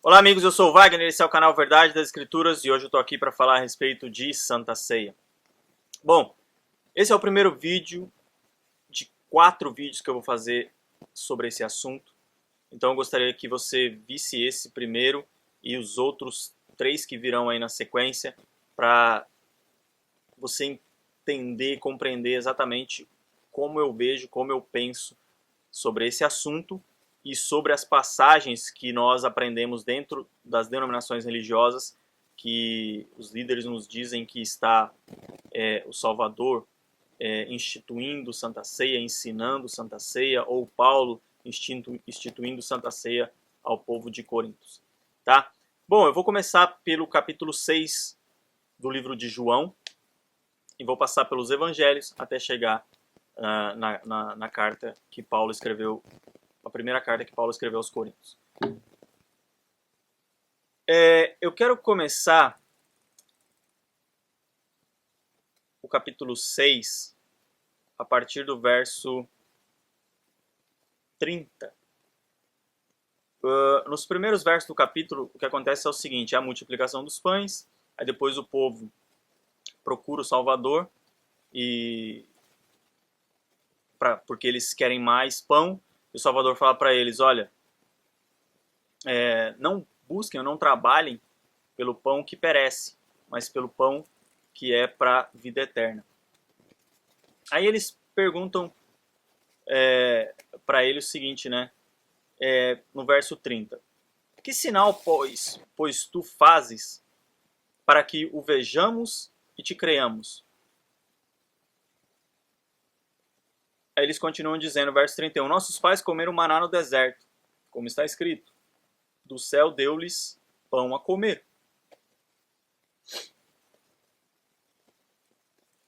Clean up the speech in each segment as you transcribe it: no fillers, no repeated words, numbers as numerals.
Olá amigos, eu sou o Wagner, esse é o canal Verdade das Escrituras e hoje eu estou aqui para falar a respeito de Santa Ceia. Bom, esse é o primeiro vídeo de 4 vídeos que eu vou fazer sobre esse assunto. Então eu gostaria que você visse esse primeiro e os outros 3 que virão aí na sequência para você entender, compreender exatamente como eu vejo, como eu penso sobre esse assunto e sobre as passagens que nós aprendemos dentro das denominações religiosas, que os líderes nos dizem que está o Salvador instituindo Santa Ceia, ensinando Santa Ceia, ou Paulo instituindo Santa Ceia ao povo de Corinto. Tá? Bom, eu vou começar pelo capítulo 6 do livro de João e vou passar pelos evangelhos até chegar na carta que Paulo escreveu, a primeira carta que Paulo escreveu aos Coríntios. Eu quero começar o capítulo 6 a partir do verso 30. Nos primeiros versos do capítulo, o que acontece é o seguinte: é a multiplicação dos pães, aí depois o povo procura o Salvador, porque eles querem mais pão, e o Salvador fala para eles: olha, não busquem, não trabalhem pelo pão que perece, mas pelo pão que é para a vida eterna. Aí eles perguntam para ele o seguinte, né? No verso 30. Que sinal, pois tu fazes para que o vejamos e te creiamos? Aí eles continuam dizendo, verso 31, nossos pais comeram maná no deserto, como está escrito, do céu deu-lhes pão a comer.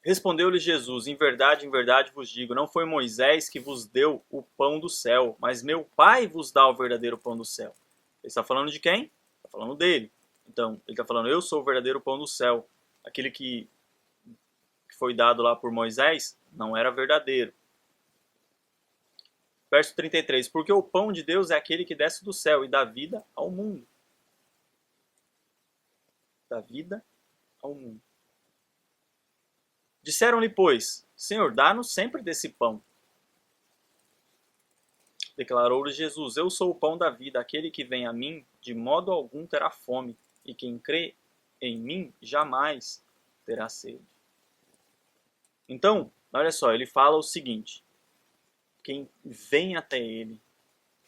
Respondeu-lhe Jesus, em verdade vos digo, não foi Moisés que vos deu o pão do céu, mas meu Pai vos dá o verdadeiro pão do céu. Ele está falando de quem? Está falando dele. Então, ele está falando, eu sou o verdadeiro pão do céu. Aquele que foi dado lá por Moisés não era verdadeiro. Verso 33, porque o pão de Deus é aquele que desce do céu e dá vida ao mundo. Dá vida ao mundo. Disseram-lhe, pois, Senhor, dá-nos sempre desse pão. Declarou-lhe Jesus, eu sou o pão da vida, aquele que vem a mim, de modo algum terá fome, e quem crê em mim jamais terá sede. Então, olha só, ele fala o seguinte, quem vem até ele,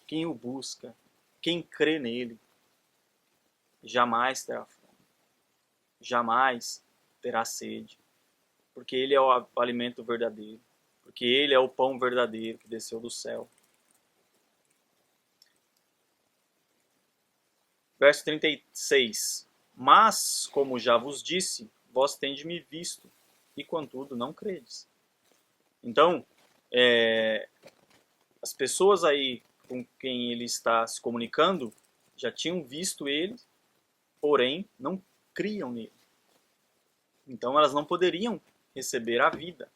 quem o busca, quem crê nele, jamais terá fome, jamais terá sede, porque ele é o alimento verdadeiro, porque ele é o pão verdadeiro que desceu do céu. Verso 36. Mas, como já vos disse, vós tendes me visto, e contudo não credes. Então, as pessoas aí com quem ele está se comunicando já tinham visto ele, porém não criam nele. Então elas não poderiam receber a vida.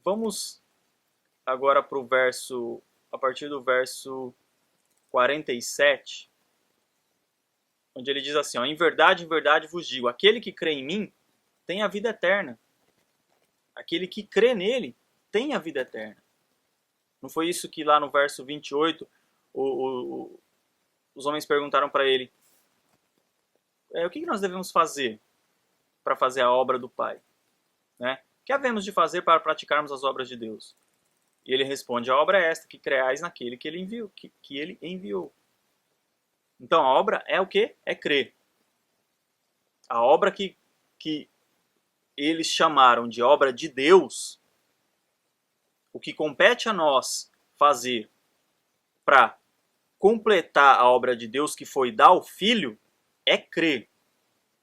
Vamos agora para o verso, a partir do verso 47, onde ele diz assim, ó, em verdade vos digo, aquele que crê em mim tem a vida eterna. Aquele que crê nele tem a vida eterna. Não foi isso que lá no verso 28 os homens perguntaram para ele, o que nós devemos fazer para fazer a obra do Pai? Né? O que havemos de fazer para praticarmos as obras de Deus? E ele responde, a obra é esta, que creais naquele que ele enviou. Que ele enviou. Então a obra é o quê? É crer. A obra que eles chamaram de obra de Deus, o que compete a nós fazer para completar a obra de Deus, que foi dar o Filho, é crer.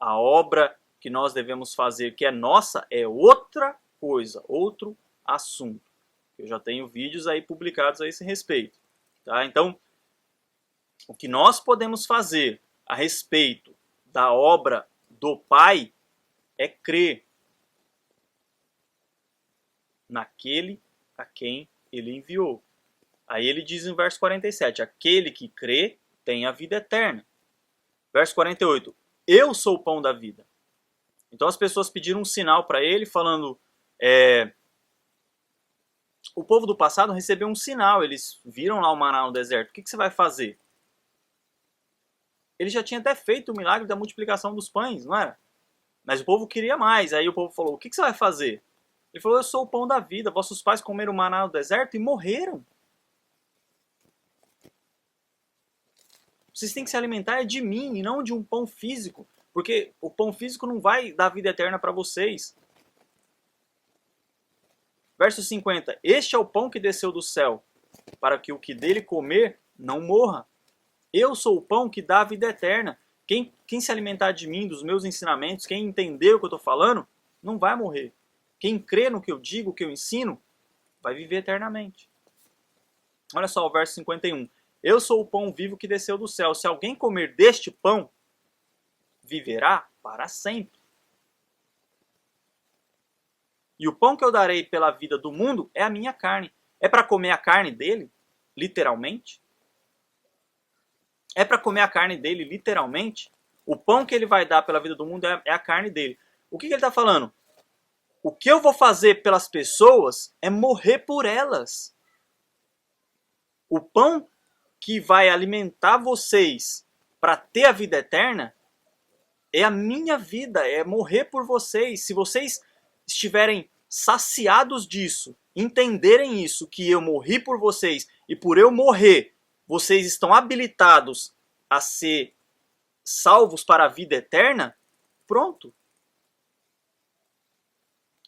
A obra que nós devemos fazer, que é nossa, é outra coisa, outro assunto. Eu já tenho vídeos aí publicados a esse respeito. Tá? Então, o que nós podemos fazer a respeito da obra do Pai é crer naquele a quem ele enviou. Aí ele diz em verso 47, aquele que crê tem a vida eterna. Verso 48, eu sou o pão da vida. Então as pessoas pediram um sinal para ele, falando, o povo do passado recebeu um sinal, eles viram lá o maná no deserto, o que você vai fazer? Ele já tinha até feito o milagre da multiplicação dos pães, não era? Mas o povo queria mais, aí o povo falou, o que você vai fazer? Ele falou, eu sou o pão da vida, vossos pais comeram maná no deserto e morreram. Vocês têm que se alimentar de mim e não de um pão físico, porque o pão físico não vai dar vida eterna para vocês. Verso 50, este é o pão que desceu do céu, para que o que dele comer não morra. Eu sou o pão que dá a vida eterna. Quem se alimentar de mim, dos meus ensinamentos, quem entender o que eu estou falando, não vai morrer. Quem crê no que eu digo, o que eu ensino, vai viver eternamente. Olha só o verso 51. Eu sou o pão vivo que desceu do céu. Se alguém comer deste pão, viverá para sempre. E o pão que eu darei pela vida do mundo é a minha carne. É para comer a carne dele? Literalmente? É para comer a carne dele, literalmente? O pão que ele vai dar pela vida do mundo é a carne dele. O que ele está falando? O que eu vou fazer pelas pessoas é morrer por elas. O pão que vai alimentar vocês para ter a vida eterna é a minha vida, é morrer por vocês. Se vocês estiverem saciados disso, entenderem isso, que eu morri por vocês e por eu morrer, vocês estão habilitados a ser salvos para a vida eterna, pronto.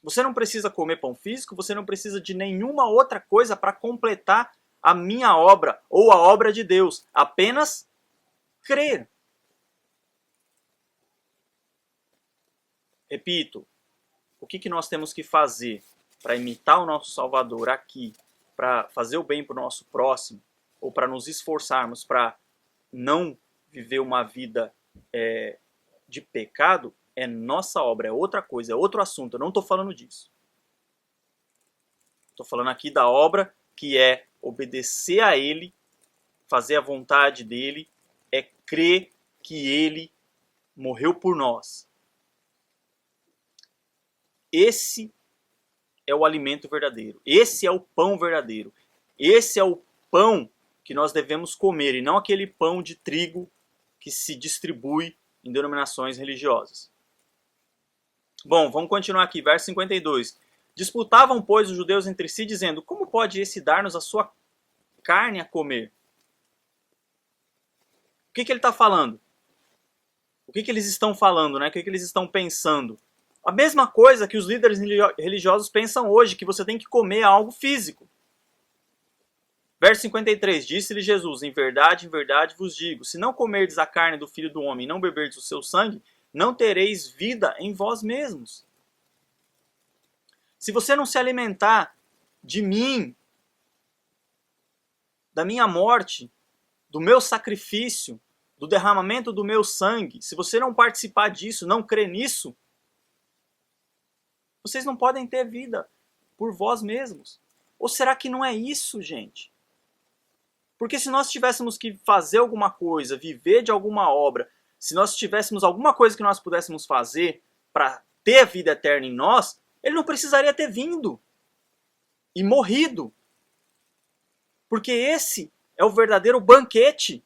Você não precisa comer pão físico, você não precisa de nenhuma outra coisa para completar a minha obra ou a obra de Deus. Apenas crer. Repito, o que nós temos que fazer para imitar o nosso Salvador aqui, para fazer o bem para o nosso próximo, ou para nos esforçarmos para não viver uma vida de pecado, é nossa obra, é outra coisa, é outro assunto. Eu não estou falando disso. Estou falando aqui da obra que é obedecer a Ele, fazer a vontade dEle, é crer que Ele morreu por nós. Esse é o alimento verdadeiro. Esse é o pão verdadeiro. Esse é o pão que nós devemos comer e não aquele pão de trigo que se distribui em denominações religiosas. Bom, vamos continuar aqui, verso 52. Disputavam, pois, os judeus entre si, dizendo, como pode esse dar-nos a sua carne a comer? O que ele está falando? O que eles estão falando, né? O que eles estão pensando? A mesma coisa que os líderes religiosos pensam hoje, que você tem que comer algo físico. Verso 53, disse-lhe Jesus, em verdade vos digo, se não comerdes a carne do Filho do Homem e não beberdes o seu sangue, não tereis vida em vós mesmos. Se você não se alimentar de mim, da minha morte, do meu sacrifício, do derramamento do meu sangue, se você não participar disso, não crer nisso, vocês não podem ter vida por vós mesmos. Ou será que não é isso, gente? Porque se nós tivéssemos que fazer alguma coisa, viver de alguma obra, se nós tivéssemos alguma coisa que nós pudéssemos fazer para ter a vida eterna em nós, ele não precisaria ter vindo e morrido. Porque esse é o verdadeiro banquete.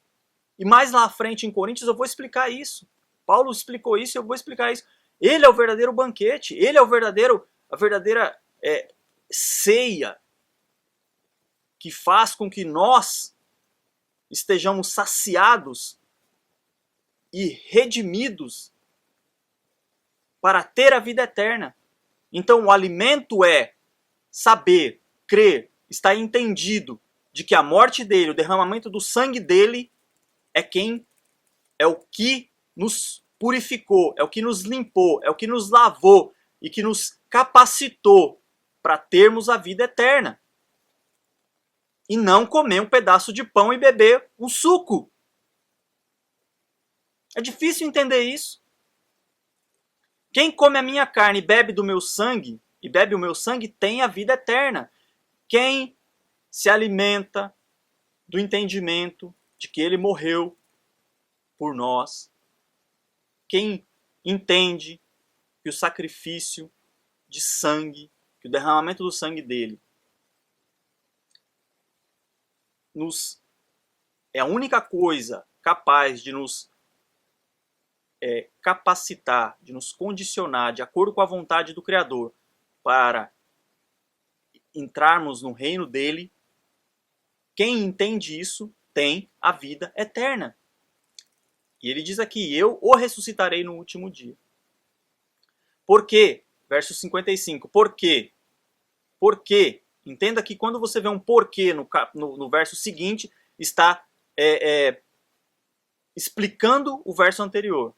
E mais lá à frente em Coríntios eu vou explicar isso. Paulo explicou isso e eu vou explicar isso. Ele é o verdadeiro banquete. Ele é a verdadeira ceia que faz com que nós estejamos saciados e redimidos para ter a vida eterna. Então o alimento é saber, crer, estar entendido de que a morte dele, o derramamento do sangue dele é o que nos purificou, é o que nos limpou, é o que nos lavou e que nos capacitou para termos a vida eterna. E não comer um pedaço de pão e beber um suco. É difícil entender isso. Quem come a minha carne e bebe do meu sangue, tem a vida eterna. Quem se alimenta do entendimento de que ele morreu por nós. Quem entende que o sacrifício de sangue, que o derramamento do sangue dele é a única coisa capaz de nos capacitar, de nos condicionar de acordo com a vontade do Criador para entrarmos no reino dele, quem entende isso tem a vida eterna. E ele diz aqui, eu o ressuscitarei no último dia. Por quê? Verso 55, por quê? Por quê? Entenda que quando você vê um porquê no verso seguinte, está explicando o verso anterior.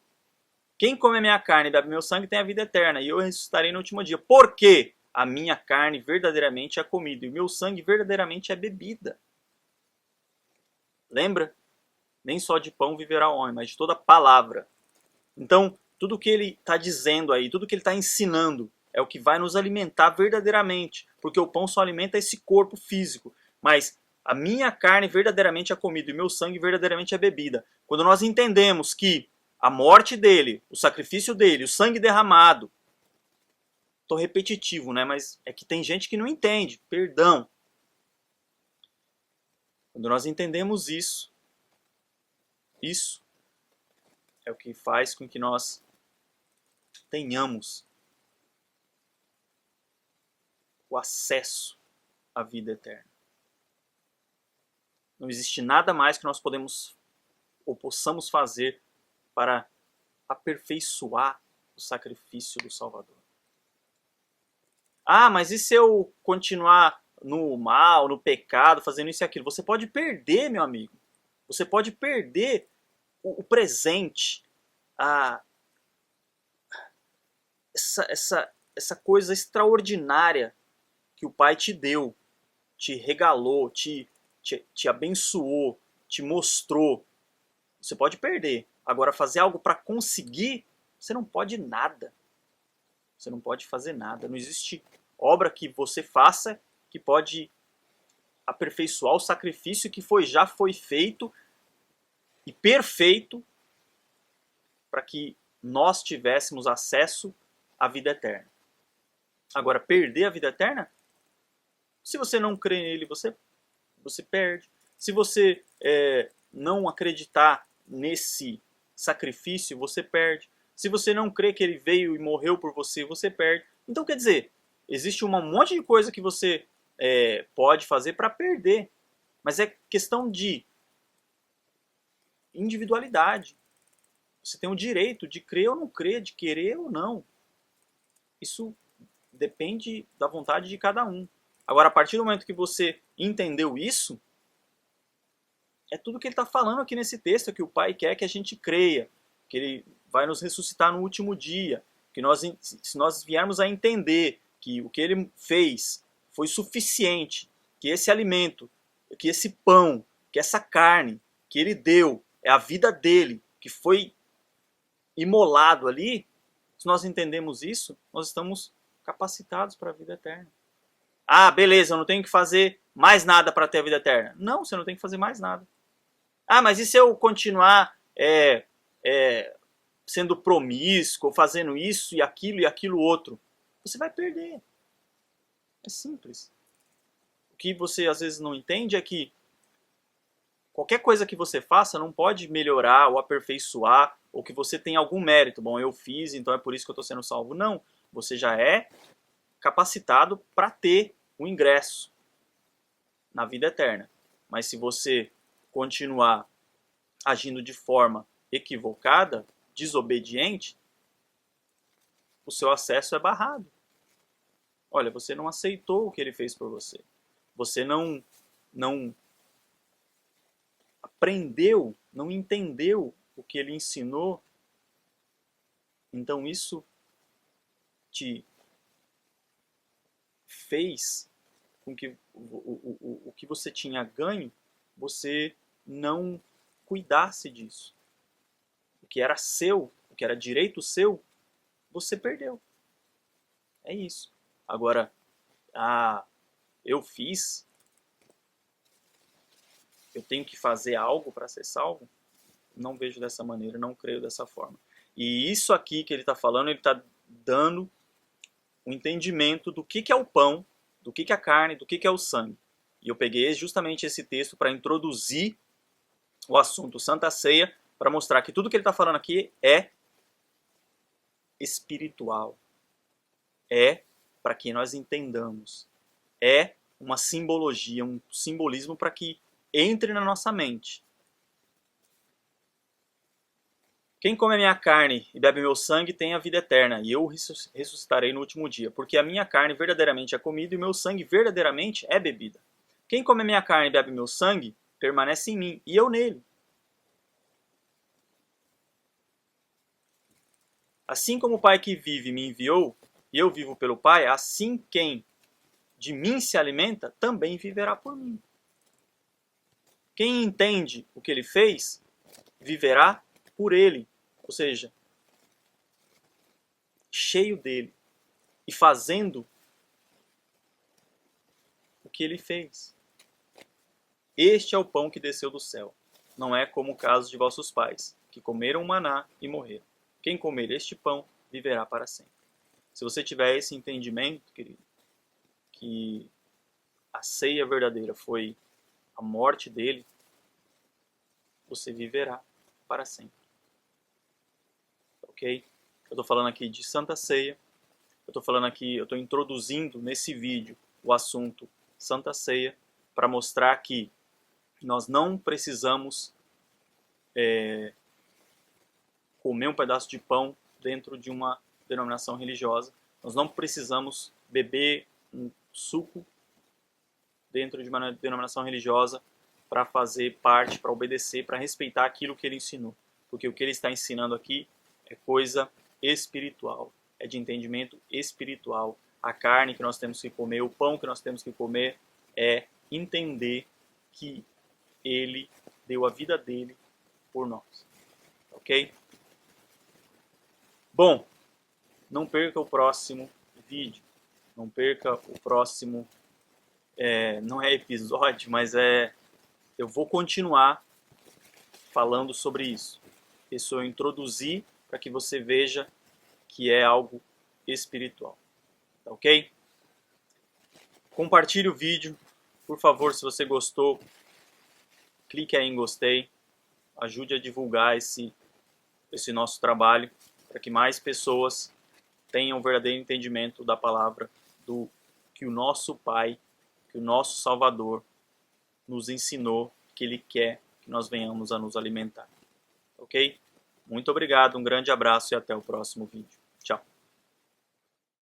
Quem come a minha carne e bebe meu sangue tem a vida eterna, e eu ressuscitarei no último dia. Por quê? A minha carne verdadeiramente é comida, e o meu sangue verdadeiramente é bebida. Lembra? Nem só de pão viverá o homem, mas de toda palavra. Então, tudo que ele está dizendo aí, tudo que ele está ensinando, é o que vai nos alimentar verdadeiramente. Porque o pão só alimenta esse corpo físico. Mas a minha carne verdadeiramente é comida e o meu sangue verdadeiramente é bebida. Quando nós entendemos que a morte dele, o sacrifício dele, o sangue derramado, estou repetitivo, né? Mas é que tem gente que não entende, perdão. Quando nós entendemos isso é o que faz com que nós tenhamos o acesso à vida eterna. Não existe nada mais que nós podemos ou possamos fazer para aperfeiçoar o sacrifício do Salvador. Ah, mas e se eu continuar no mal, no pecado, fazendo isso e aquilo? Você pode perder, meu amigo. Você pode perder o presente, essa coisa extraordinária que o Pai te deu, te regalou, te abençoou, te mostrou. Você pode perder. Agora, fazer algo para conseguir, você não pode nada. Você não pode fazer nada. Não existe obra que você faça que pode aperfeiçoar o sacrifício que já foi feito e perfeito para que nós tivéssemos acesso à vida eterna. Agora, perder a vida eterna? Se você não crê nele, você perde. Se você não acreditar nesse sacrifício, você perde. Se você não crê que ele veio e morreu por você, você perde. Então, quer dizer, existe um monte de coisa que você pode fazer para perder. Mas é questão de individualidade. Você tem o direito de crer ou não crer, de querer ou não. Isso depende da vontade de cada um. Agora, a partir do momento que você entendeu isso, é tudo que ele está falando aqui nesse texto, que o Pai quer que a gente creia, que ele vai nos ressuscitar no último dia, que se nós viermos a entender que o que ele fez foi suficiente, que esse alimento, que esse pão, que essa carne que ele deu, é a vida dele, que foi imolado ali, se nós entendemos isso, nós estamos capacitados para a vida eterna. Ah, beleza, eu não tenho que fazer mais nada para ter a vida eterna. Não, você não tem que fazer mais nada. Ah, mas e se eu continuar sendo promíscuo, fazendo isso e aquilo outro? Você vai perder. É simples. O que você às vezes não entende é que qualquer coisa que você faça não pode melhorar ou aperfeiçoar, ou que você tem algum mérito. Bom, eu fiz, então é por isso que eu estou sendo salvo. Não, você já é capacitado para ter o ingresso na vida eterna. Mas se você continuar agindo de forma equivocada, desobediente, o seu acesso é barrado. Olha, você não aceitou o que ele fez por você. Você não aprendeu, não entendeu o que ele ensinou. Então isso te fez com que o que você tinha ganho, você não cuidasse disso. O que era seu, o que era direito seu, você perdeu. É isso. Agora, eu fiz. eu tenho que fazer algo para ser salvo? Não vejo dessa maneira, não creio dessa forma. E isso aqui que ele está falando, ele está dando um entendimento do que é o pão, do que é a carne, do que é o sangue. E eu peguei justamente esse texto para introduzir o assunto Santa Ceia, para mostrar que tudo que ele está falando aqui é espiritual. É para que nós entendamos. É uma simbologia, um simbolismo para que entre na nossa mente. Quem come a minha carne e bebe meu sangue tem a vida eterna, e eu ressuscitarei no último dia, porque a minha carne verdadeiramente é comida e o meu sangue verdadeiramente é bebida. Quem come a minha carne e bebe meu sangue permanece em mim, e eu nele. Assim como o Pai que vive me enviou, e eu vivo pelo Pai, assim quem de mim se alimenta também viverá por mim. Quem entende o que ele fez, viverá por ele. Ou seja, cheio dele e fazendo o que ele fez. Este é o pão que desceu do céu. Não é como o caso de vossos pais, que comeram o maná e morreram. Quem comer este pão viverá para sempre. Se você tiver esse entendimento, querido, que a ceia verdadeira foi a morte dele, você viverá para sempre. Ok? Eu estou falando aqui de Santa Ceia. Eu estou falando aqui, eu estou introduzindo nesse vídeo o assunto Santa Ceia para mostrar que nós não precisamos comer um pedaço de pão dentro de uma denominação religiosa. Nós não precisamos beber um suco dentro de uma denominação religiosa para fazer parte, para obedecer, para respeitar aquilo que ele ensinou. Porque o que ele está ensinando aqui é coisa espiritual, é de entendimento espiritual. A carne que nós temos que comer, o pão que nós temos que comer é entender que ele deu a vida dele por nós. Ok? Bom, não perca o próximo vídeo. Não perca o próximo, não é episódio, mas eu vou continuar falando sobre isso. Isso eu introduzi para que você veja que é algo espiritual. Tá ok? Compartilhe o vídeo. Por favor, se você gostou, clique aí em gostei. Ajude a divulgar esse nosso trabalho para que mais pessoas tenham um verdadeiro entendimento da palavra, do que o nosso Pai, que o nosso Salvador nos ensinou, que Ele quer que nós venhamos a nos alimentar. Ok? Muito obrigado, um grande abraço e até o próximo vídeo. Tchau.